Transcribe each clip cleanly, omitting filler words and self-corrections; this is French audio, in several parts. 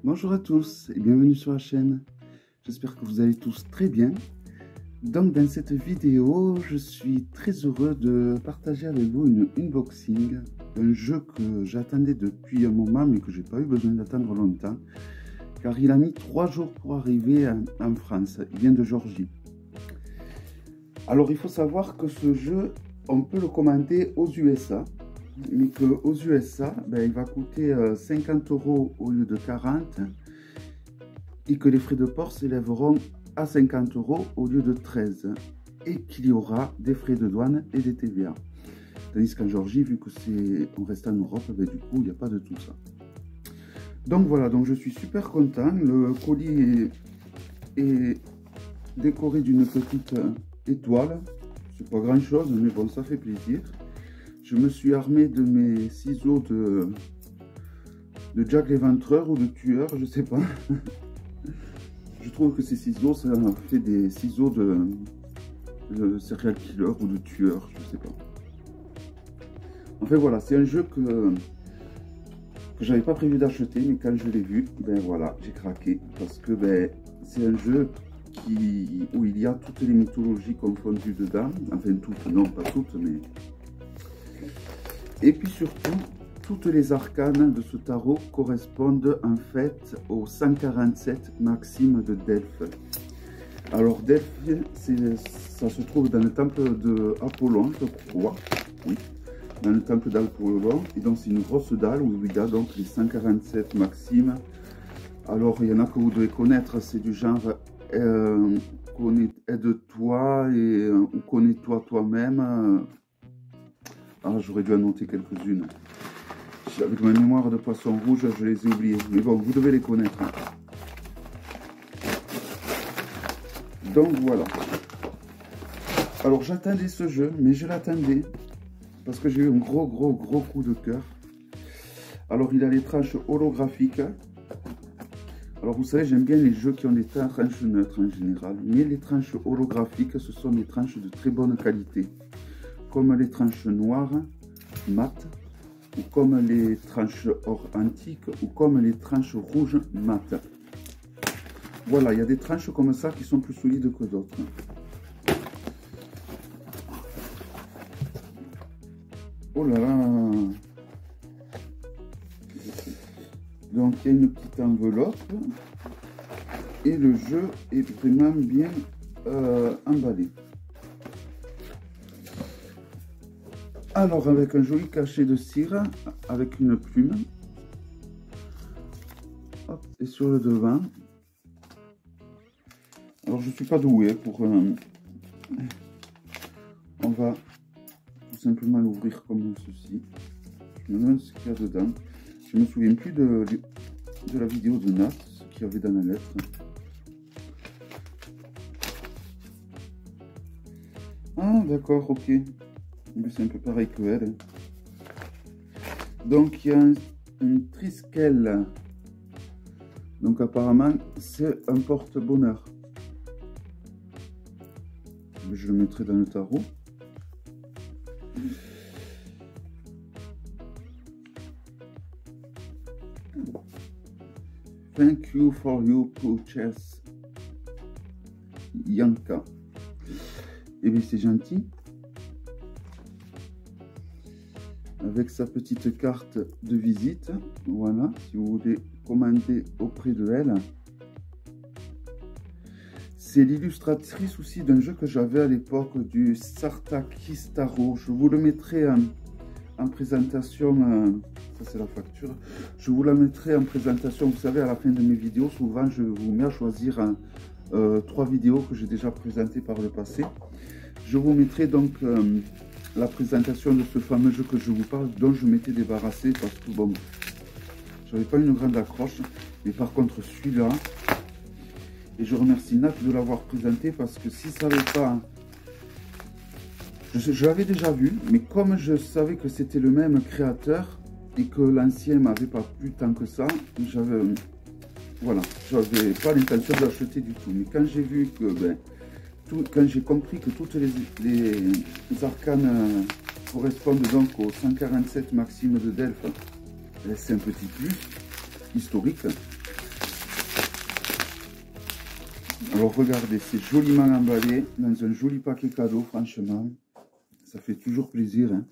Bonjour à tous et bienvenue sur la chaîne. J'espère que vous allez tous très bien. Donc dans cette vidéo, je suis très heureux de partager avec vous une unboxing d'un jeu que j'attendais depuis un moment mais que j'ai pas eu besoin d'attendre longtemps car il a mis 3 jours pour arriver en France. Il vient de Géorgie. Alors il faut savoir que ce jeu, on peut le commander aux USA. Mais qu'aux USA, il va coûter 50 € au lieu de 40 et que les frais de port s'élèveront à 50 € au lieu de 13 et qu'il y aura des frais de douane et des TVA. Tandis qu'en Géorgie, vu que on reste en Europe, du coup, il n'y a pas de tout ça. Donc voilà, donc je suis super content. Le colis est décoré d'une petite étoile. C'est pas grand chose, mais bon, ça fait plaisir. Je me suis armé de mes ciseaux de Jack l'Éventreur ou de tueur, je sais pas. Je trouve que ces ciseaux, ça fait des ciseaux de serial killer ou de tueur, je sais pas. Enfin voilà, c'est un jeu que j'avais pas prévu d'acheter, mais quand je l'ai vu, voilà, j'ai craqué. Parce que c'est un jeu où il y a toutes les mythologies confondues dedans. Enfin toutes, non pas toutes, mais... Et puis surtout, toutes les arcanes de ce tarot correspondent en fait aux 147 maximes de Delphes. Alors Delphes, ça se trouve dans le temple d'Apollon, je crois. Oui, dans le temple d'Apollon. Et donc c'est une grosse dalle où il y a donc les 147 maximes. Alors il y en a que vous devez connaître, c'est du genre aide-toi ou connais-toi toi-même. Ah, j'aurais dû en noter quelques-unes. Avec ma mémoire de poisson rouge, je les ai oubliées. Mais bon, vous devez les connaître. Donc voilà. Alors j'attendais ce jeu, mais je l'attendais. Parce que j'ai eu un gros coup de cœur. Alors il a les tranches holographiques. Alors vous savez, j'aime bien les jeux qui ont des tranches neutres en général. Mais les tranches holographiques, ce sont des tranches de très bonne qualité. Comme les tranches noires, mat, ou comme les tranches or antique, ou comme les tranches rouges mat. Voilà, il y a des tranches comme ça qui sont plus solides que d'autres. Oh là là! Donc il y a une petite enveloppe, et le jeu est vraiment bien emballé. Alors avec un joli cachet de cire, avec une plume, hop, et sur le devant, alors je suis pas doué pour, on va tout simplement l'ouvrir comme ceci. Je me demande ce qu'il y a dedans, je me souviens plus de la vidéo de Nat, ce qu'il y avait dans la lettre. Ah d'accord, ok. C'est un peu pareil que elle. Donc il y a un triskel. Donc apparemment c'est un porte-bonheur. Je le mettrai dans le tarot. Thank you for your purchase, Yanka. Et bien c'est gentil. Avec sa petite carte de visite, voilà, si vous voulez commander auprès de elle. C'est l'illustratrice aussi d'un jeu que j'avais à l'époque, du Sartakis Tarot. Je vous le mettrai en présentation, ça c'est la facture, je vous la mettrai en présentation. Vous savez, à la fin de mes vidéos, souvent je vous mets à choisir 3 vidéos que j'ai déjà présentées par le passé. Je vous mettrai donc la présentation de ce fameux jeu que je vous parle, dont je m'étais débarrassé parce que bon, j'avais pas une grande accroche, mais par contre celui-là, et je remercie Nat de l'avoir présenté parce que si ça n'avait pas, je l'avais déjà vu, mais comme je savais que c'était le même créateur et que l'ancien m'avait pas plu tant que ça, voilà, j'avais pas l'intention d'acheter du tout. Mais quand j'ai vu que quand j'ai compris que toutes les arcanes correspondent donc aux 147 maximes de Delphes, c'est un petit plus historique. Alors regardez, c'est joliment emballé dans un joli paquet cadeau, franchement. Ça fait toujours plaisir, hein.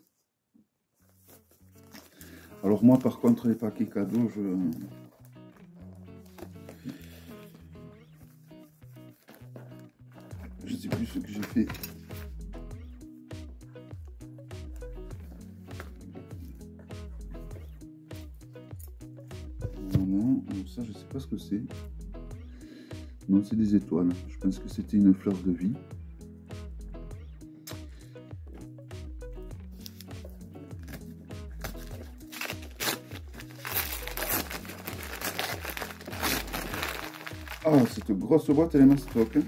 Alors moi par contre les paquets cadeaux, je sais plus ce que j'ai fait. Voilà, donc ça je sais pas ce que c'est. Non, c'est des étoiles. Je pense que c'était une fleur de vie. Ah, cette grosse boîte, elle est mastoc. Hein.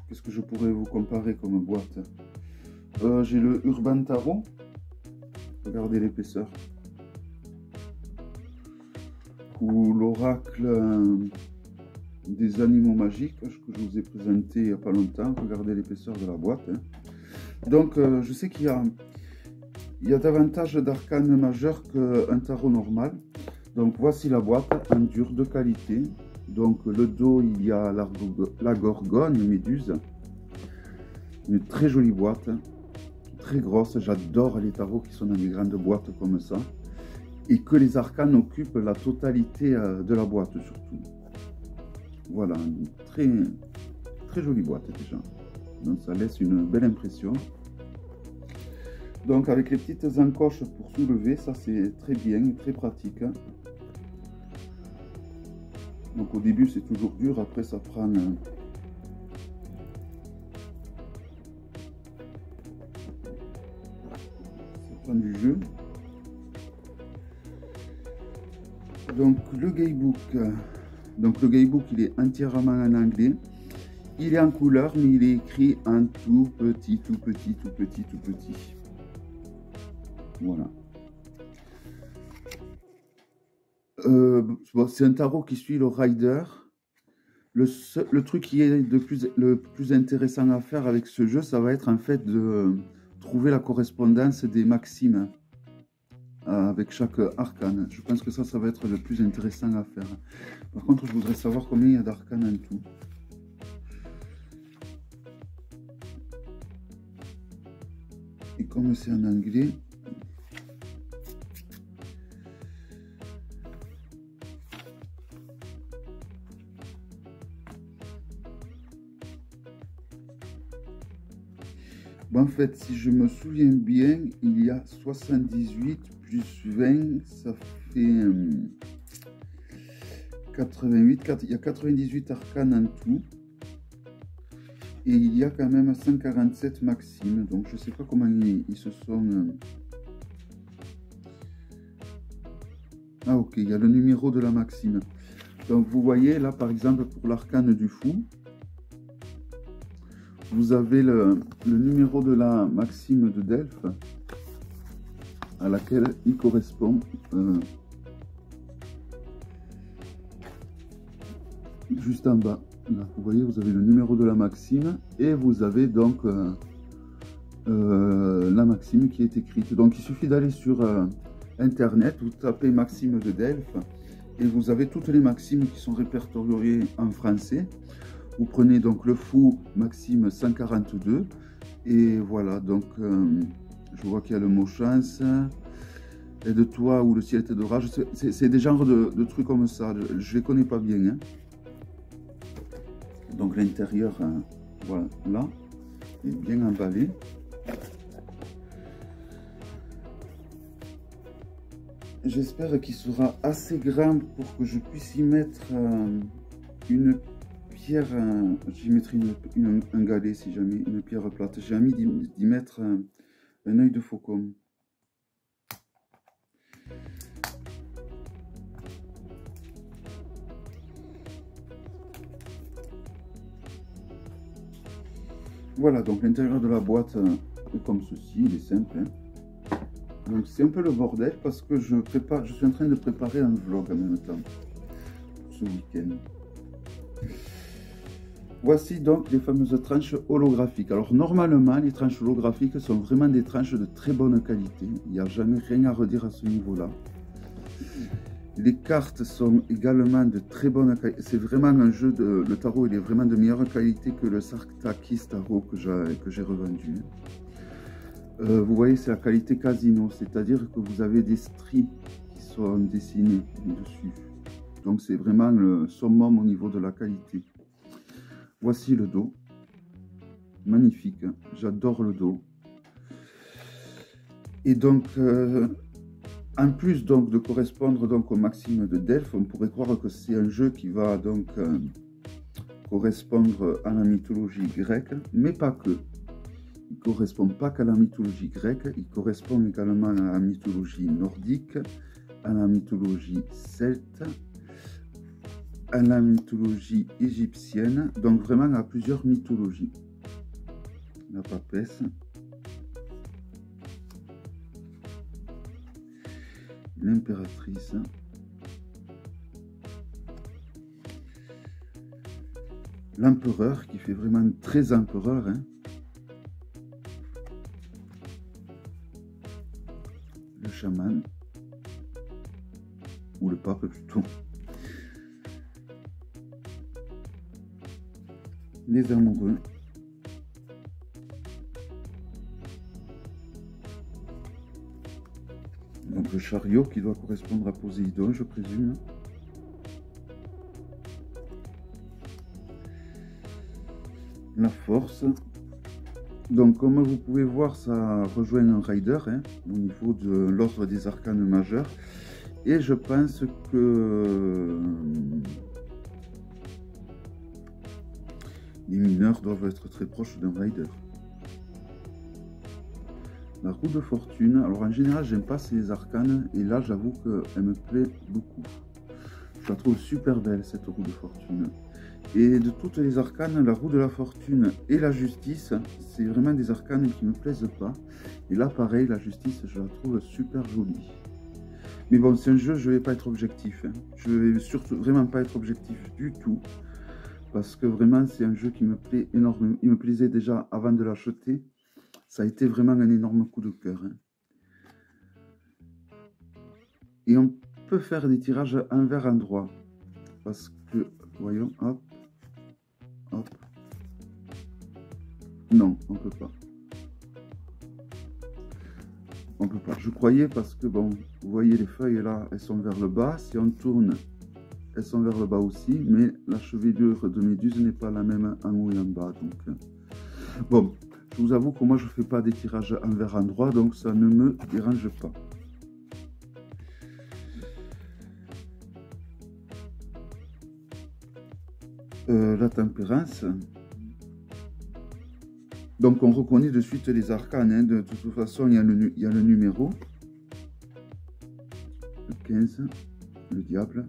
Qu'est-ce que je pourrais vous comparer comme boîte? J'ai le Urban Tarot. Regardez l'épaisseur. Ou l'oracle des animaux magiques que je vous ai présenté il n'y a pas longtemps. Regardez l'épaisseur de la boîte. Hein. Donc, je sais qu'il y a davantage d'arcanes majeurs qu'un tarot normal. Donc, voici la boîte en dur de qualité. Donc, le dos, il y a la gorgone, méduse. Une très jolie boîte, hein. Très grosse. J'adore les tarots qui sont dans des grandes boîtes comme ça. Et que les arcanes occupent la totalité de la boîte surtout. Voilà, une très jolie boîte déjà. Donc ça laisse une belle impression. Donc avec les petites encoches pour soulever, ça c'est très bien, très pratique. Donc au début c'est toujours dur, après ça prend du jeu. Donc le guidebook, il est entièrement en anglais. Il est en couleur, mais il est écrit en tout petit. Voilà. Bon, c'est un tarot qui suit le rider. Le truc qui est le plus intéressant à faire avec ce jeu, ça va être en fait de trouver la correspondance des maximes avec chaque arcane. Je pense que ça va être le plus intéressant à faire. Par contre, je voudrais savoir combien il y a d'arcanes en tout. Et comme c'est en anglais, bon, en fait, si je me souviens bien, il y a 78 plus 20, ça fait 88. Il y a 98 arcanes en tout. Et il y a quand même 147 maximes. Donc, je ne sais pas comment ils se sont... Ah, ok, il y a le numéro de la maxime. Donc, vous voyez, là, par exemple, pour l'arcane du fou, vous avez le numéro de la maxime de Delphes à laquelle il correspond. Juste en bas. Là, vous voyez, vous avez le numéro de la maxime et vous avez donc la maxime qui est écrite. Donc, il suffit d'aller sur Internet, vous tapez maxime de Delphes et vous avez toutes les maximes qui sont répertoriées en français. Vous prenez donc le fou maxime 142 et voilà, donc je vois qu'il y a le mot chance, aide-toi ou le ciel t'aidera. C'est des genres de trucs comme ça, je les connais pas bien. Hein. Donc l'intérieur, voilà, là, est bien emballé. J'espère qu'il sera assez grand pour que je puisse y mettre une pierre, j'y mettrai un galet si jamais, une pierre plate. J'ai envie d'y mettre un œil de faucon. Voilà, donc l'intérieur de la boîte est comme ceci, il est simple. Hein. Donc c'est un peu le bordel parce que je suis en train de préparer un vlog en même temps pour ce week-end. Voici donc les fameuses tranches holographiques. Alors normalement, les tranches holographiques sont vraiment des tranches de très bonne qualité. Il n'y a jamais rien à redire à ce niveau-là. Les cartes sont également de très bonne qualité. C'est vraiment un jeu de... Le tarot, il est vraiment de meilleure qualité que le Sartakis Tarot que j'ai revendu. Vous voyez, c'est la qualité casino, c'est-à-dire que vous avez des stries qui sont dessinés dessus. Donc c'est vraiment le summum au niveau de la qualité. Voici le dos. Magnifique, j'adore le dos. Et donc, en plus donc de correspondre donc aux maximes de Delphes, on pourrait croire que c'est un jeu qui va donc correspondre à la mythologie grecque, mais pas que. Il ne correspond pas qu'à la mythologie grecque, il correspond également à la mythologie nordique, à la mythologie celte, à la mythologie égyptienne, donc vraiment à plusieurs mythologies. La papesse. L'impératrice. L'empereur, qui fait vraiment très empereur. Hein. Le chaman. Ou le pape plutôt. Les amoureux. Donc le chariot qui doit correspondre à Poséidon, je présume. La force. Donc comme vous pouvez voir, ça rejoint un rider hein, au niveau de l'ordre des arcanes majeurs. Et je pense que les mineurs doivent être très proches d'un rider. La roue de fortune, alors en général j'aime pas ces arcanes et là j'avoue qu'elle me plaît beaucoup. Je la trouve super belle cette roue de fortune. Et de toutes les arcanes, la roue de la fortune et la justice, c'est vraiment des arcanes qui me plaisent pas. Et là pareil, la justice je la trouve super jolie. Mais bon, c'est un jeu, je vais pas être objectif. Hein. Je vais surtout vraiment pas être objectif du tout. Parce que vraiment c'est un jeu qui me plaît énormément. Il me plaisait déjà avant de l'acheter. Ça a été vraiment un énorme coup de cœur. Hein. Et on peut faire des tirages envers endroit. Parce que, voyons, hop, hop. Non, on peut pas. On peut pas. Je croyais parce que, bon, vous voyez les feuilles là, elles sont vers le bas. Si on tourne, elles sont vers le bas aussi. Mais la chevelure de méduse n'est pas la même en haut et en bas. Donc, bon. Je vous avoue que moi je ne fais pas des tirages envers endroit, donc ça ne me dérange pas. La tempérance. Donc on reconnaît de suite les arcanes. Hein. De toute façon, il y a le numéro. Le 15, le diable.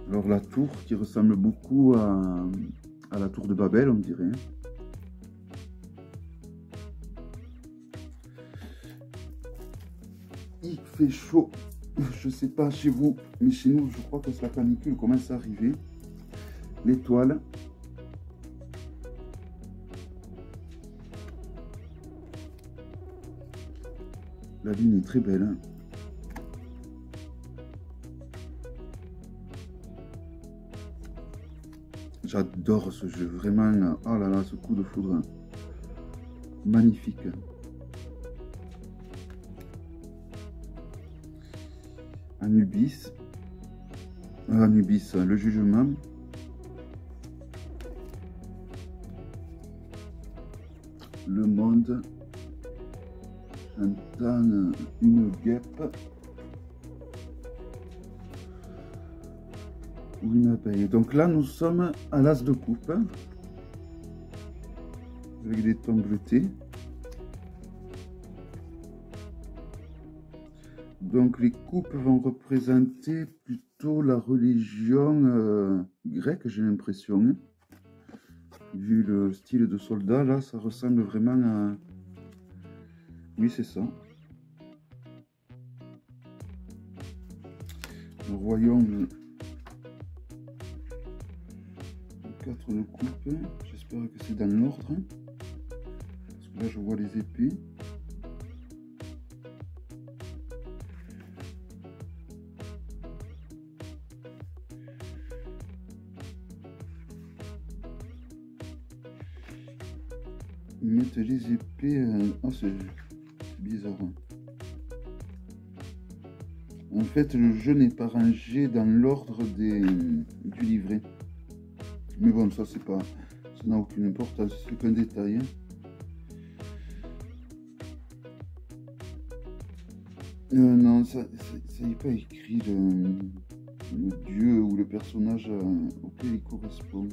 Alors la tour qui ressemble beaucoup à la tour de Babel, on dirait. Il fait chaud. Je sais pas chez vous, mais chez nous, je crois que la canicule commence à arriver. L'étoile. La lune est très belle. Hein. J'adore ce jeu, vraiment. Oh là là, ce coup de foudre. Magnifique. Anubis. Anubis, le jugement. Le monde. J'entends une guêpe. Ou une abeille. Donc là, nous sommes à l'as de coupe. Avec des tons bleutés. Donc les coupes vont représenter plutôt la religion grecque, j'ai l'impression. Vu le style de soldat, là, ça ressemble vraiment à... Oui, c'est ça. Nous voyons le 4 de coupe. J'espère que c'est dans l'ordre. Parce que là, je vois les épées. Ils mettent les épées... Ah, c'est bizarre. Hein. En fait, le jeu n'est pas rangé dans l'ordre du livret. Mais bon, ça, c'est pas... Ça n'a aucune importance, c'est qu'un détail. Hein. Non, ça n'est pas écrit le dieu ou le personnage auquel il correspond.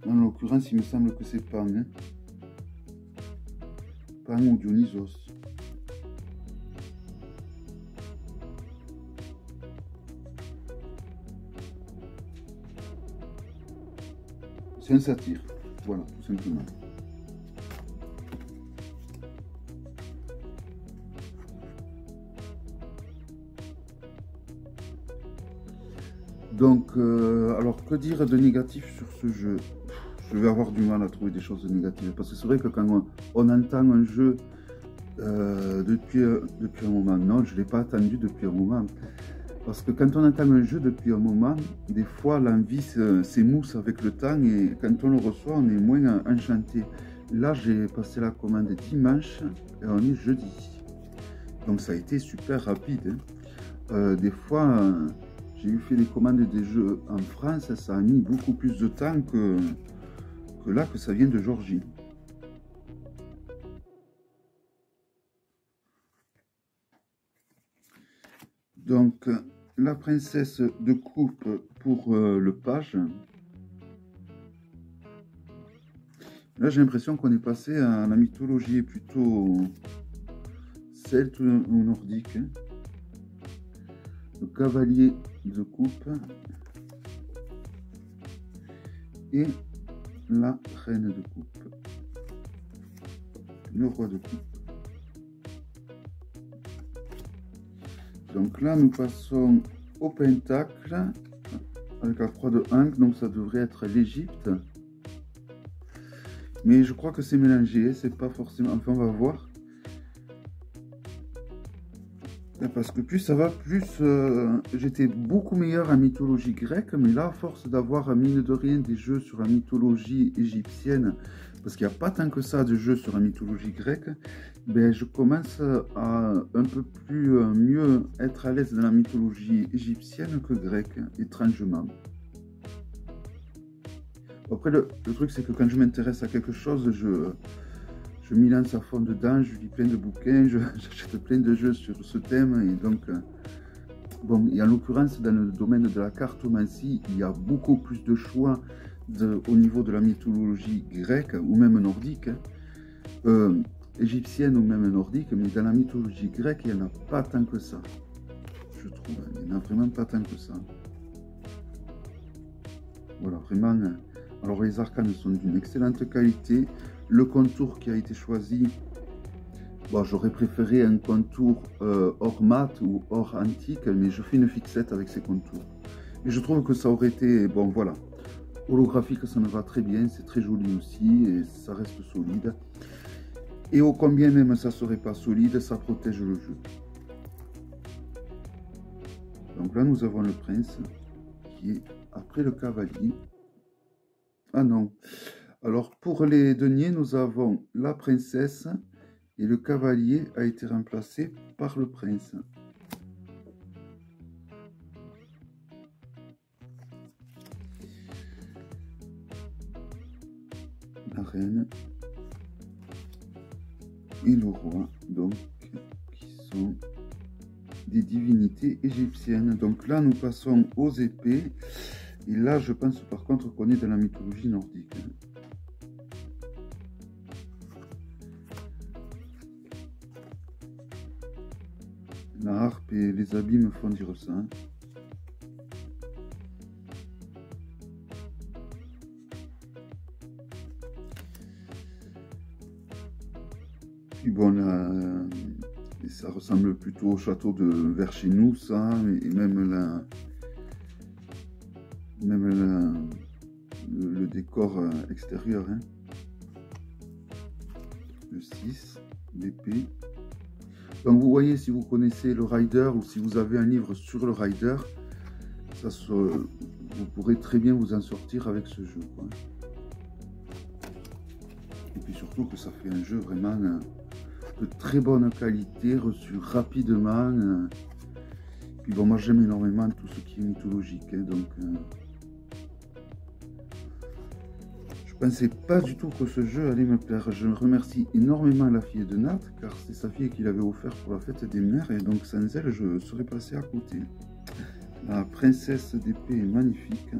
En l'occurrence, il me semble que c'est Pan. Hein. Pan ou Dionysos. C'est un satyre, voilà, tout simplement. Donc, alors que dire de négatif sur ce jeu? Je vais avoir du mal à trouver des choses négatives, parce que c'est vrai que quand on entend un jeu depuis un moment, non, je ne l'ai pas attendu depuis un moment, parce que quand on entend un jeu depuis un moment, des fois l'envie s'émousse avec le temps, et quand on le reçoit, on est moins enchanté. Là, j'ai passé la commande dimanche, et on est jeudi. Donc ça a été super rapide. Hein. Des fois... j'ai eu fait des commandes des jeux en France, ça a mis beaucoup plus de temps que là que ça vient de Géorgie. Donc, la princesse de coupe pour le page. Là, j'ai l'impression qu'on est passé à la mythologie plutôt celte ou nordique. Le cavalier de coupe et la reine de coupe, le roi de coupe. Donc là nous passons au pentacle avec la croix de Ankh, donc ça devrait être l'Égypte, mais je crois que c'est mélangé, c'est pas forcément, enfin on va voir. Parce que plus ça va, plus j'étais beaucoup meilleur en mythologie grecque, mais là, à force d'avoir, mine de rien, des jeux sur la mythologie égyptienne, parce qu'il n'y a pas tant que ça de jeux sur la mythologie grecque, ben, je commence à un peu plus mieux être à l'aise dans la mythologie égyptienne que grecque, étrangement. Après, le truc, c'est que quand je m'intéresse à quelque chose, je m'y lance à fond dedans, je lis plein de bouquins, j'achète plein de jeux sur ce thème. Et donc, bon, et en l'occurrence, dans le domaine de la cartomancie, il y a beaucoup plus de choix au niveau de la mythologie grecque ou même nordique, égyptienne ou même nordique, mais dans la mythologie grecque, il n'y en a pas tant que ça, je trouve. Il n'y en a vraiment pas tant que ça. Voilà, vraiment. Alors, les arcanes sont d'une excellente qualité. Le contour qui a été choisi, bon, j'aurais préféré un contour hors mat ou hors antique, mais je fais une fixette avec ces contours. Et je trouve que ça aurait été, bon voilà, holographique, ça me va très bien, c'est très joli aussi, et ça reste solide. Et ô combien même ça serait pas solide, ça protège le jeu. Donc là, nous avons le prince, qui est après le cavalier. Ah non. Alors, pour les deniers, nous avons la princesse et le cavalier a été remplacé par le prince. La reine et le roi, donc, qui sont des divinités égyptiennes. Donc là, nous passons aux épées. Et là, je pense par contre qu'on est dans la mythologie nordique. La harpe et les habits me font dire ça. Puis bon, là, ça ressemble plutôt au château de vers chez nous, ça, et même le décor extérieur. Hein. Le 6, l'épée. Donc vous voyez, si vous connaissez le rider ou si vous avez un livre sur le rider, vous pourrez très bien vous en sortir avec ce jeu, quoi. Et puis surtout que ça fait un jeu vraiment de très bonne qualité, reçu rapidement. Puis bon, moi j'aime énormément tout ce qui est mythologique, hein, donc je pensais pas du tout que ce jeu allait me plaire. Je remercie énormément la fille de Nat, car c'est sa fille qui l'avait offert pour la fête des mères, et donc sans elle, je serais passé à côté. La princesse d'épée est magnifique.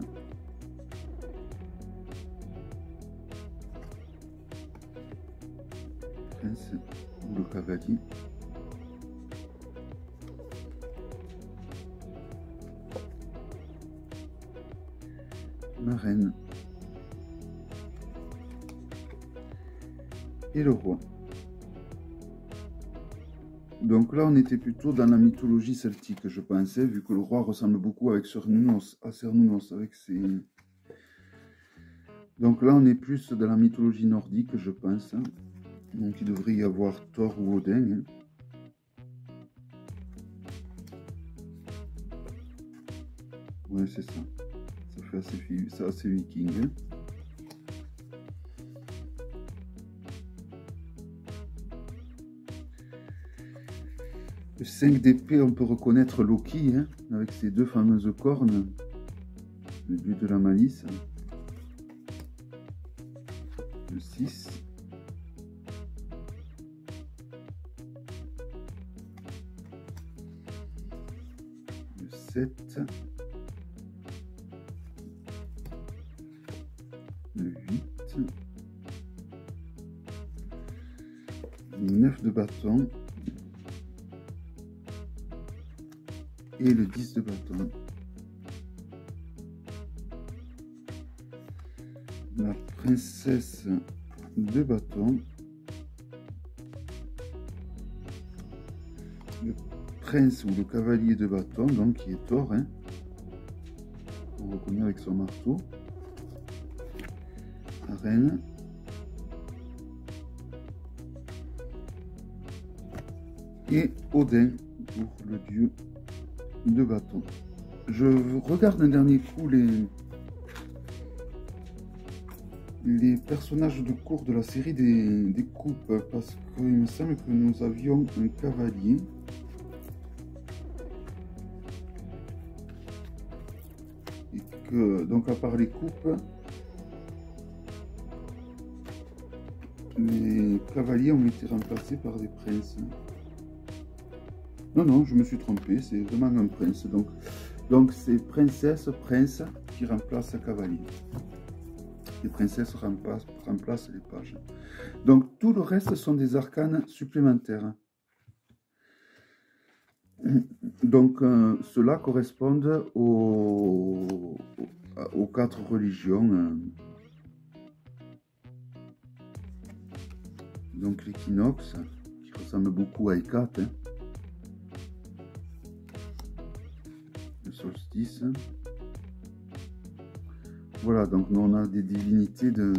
Prince ou le cavalier. Ma reine. Et le roi. Donc là, on était plutôt dans la mythologie celtique, je pensais, vu que le roi ressemble beaucoup avec Cernunnos, à Cernunnos, avec ses... Donc là, on est plus dans la mythologie nordique, je pense. Donc il devrait y avoir Thor ou Odin. Ouais, c'est ça. Ça fait assez viking. Le 5 d'épée, on peut reconnaître Loki, hein, avec ses deux fameuses cornes, le dieu de la malice. Le 6. Le 7. Le 8. Le 9 de bâton. Et le 10 de bâton. La princesse de bâton. Le prince ou le cavalier de bâton, donc qui est Thor, hein. On reconnaît avec son marteau. La reine. Et Odin pour le dieu de bâton. Je regarde un dernier coup les personnages de cours de la série des coupes, parce qu'il me semble que nous avions un cavalier. Et que, donc à part les coupes, les cavaliers ont été remplacés par des princes. Non, non, je me suis trompé, c'est vraiment un prince. Donc c'est princesse, prince qui remplace un cavalier. Les princesses remplacent les pages. Donc tout le reste sont des arcanes supplémentaires. Donc ceux-là correspondent aux 4 religions. Donc l'équinoxe, qui ressemble beaucoup à Hécate. Hein. Le solstice. Voilà, donc nous on a des divinités des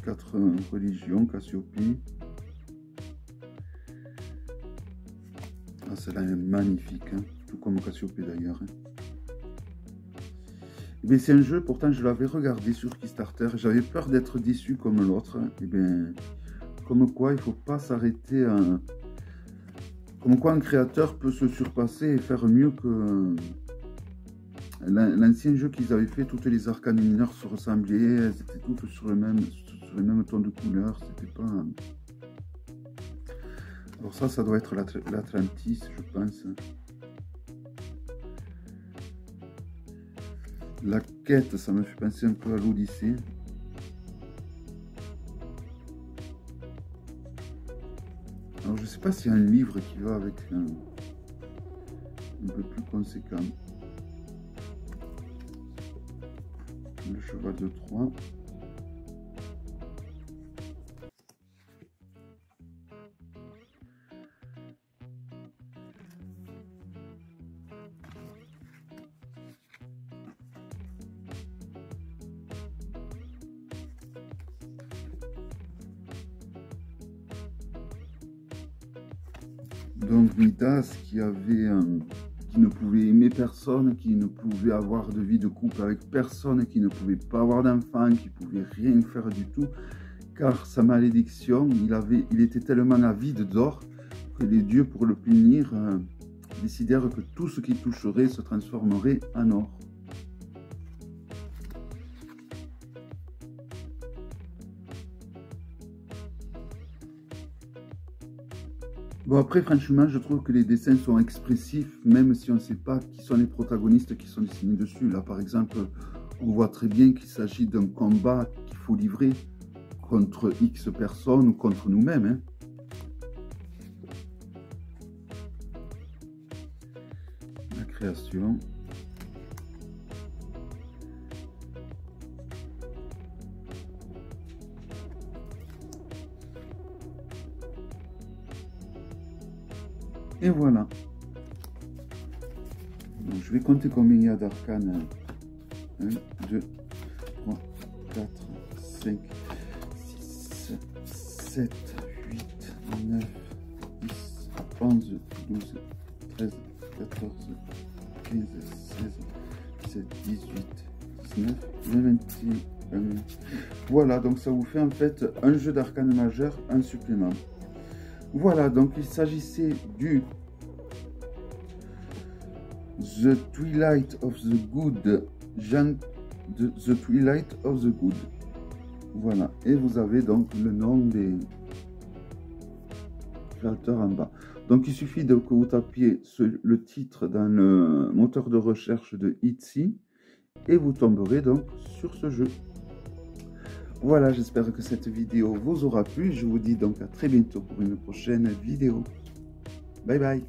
4 religions, Cassiopée. Ah, celle-là est magnifique, hein, tout comme Cassiopée d'ailleurs. Hein. C'est un jeu, pourtant je l'avais regardé sur Kickstarter, j'avais peur d'être déçu comme l'autre. Et bien, comme quoi il ne faut pas s'arrêter à... Comme quoi un créateur peut se surpasser et faire mieux que... L'ancien jeu qu'ils avaient fait, toutes les arcanes mineures se ressemblaient, elles étaient toutes sur le même ton de couleur, c'était pas... Alors ça doit être l'Atlantis, je pense. La quête, ça me fait penser un peu à l'Odyssée. Alors je sais pas s'il y a un livre qui va avec un peu plus conséquent. Le cheval de Troie. Donc Midas qui ne pouvait aimer personne, qui ne pouvait avoir de vie de couple avec personne, qui ne pouvait pas avoir d'enfant, qui ne pouvait rien faire du tout, car sa malédiction, il était tellement avide d'or que les dieux, pour le punir, décidèrent que tout ce qui toucherait se transformerait en or. Bon, après, franchement, je trouve que les dessins sont expressifs, même si on ne sait pas qui sont les protagonistes qui sont dessinés dessus. Là, par exemple, on voit très bien qu'il s'agit d'un combat qu'il faut livrer contre X personnes ou contre nous-mêmes. Hein. La création. Et voilà. Donc, je vais compter combien il y a d'arcanes. 1, 2, 3, 4, 5, 6, 7, 8, 9, 10, 11, 12, 13, 14, 15, 16, 17, 18, 19, 21. Voilà, donc ça vous fait en fait un jeu d'arcane majeur, un supplément. Voilà, donc il s'agissait du The Twilight of the Good, The Twilight of the Good. Voilà, et vous avez donc le nom des créateurs en bas. Donc il suffit que vous tapiez le titre dans le moteur de recherche de Etsy et vous tomberez donc sur ce jeu. Voilà, j'espère que cette vidéo vous aura plu. Je vous dis donc à très bientôt pour une prochaine vidéo. Bye bye.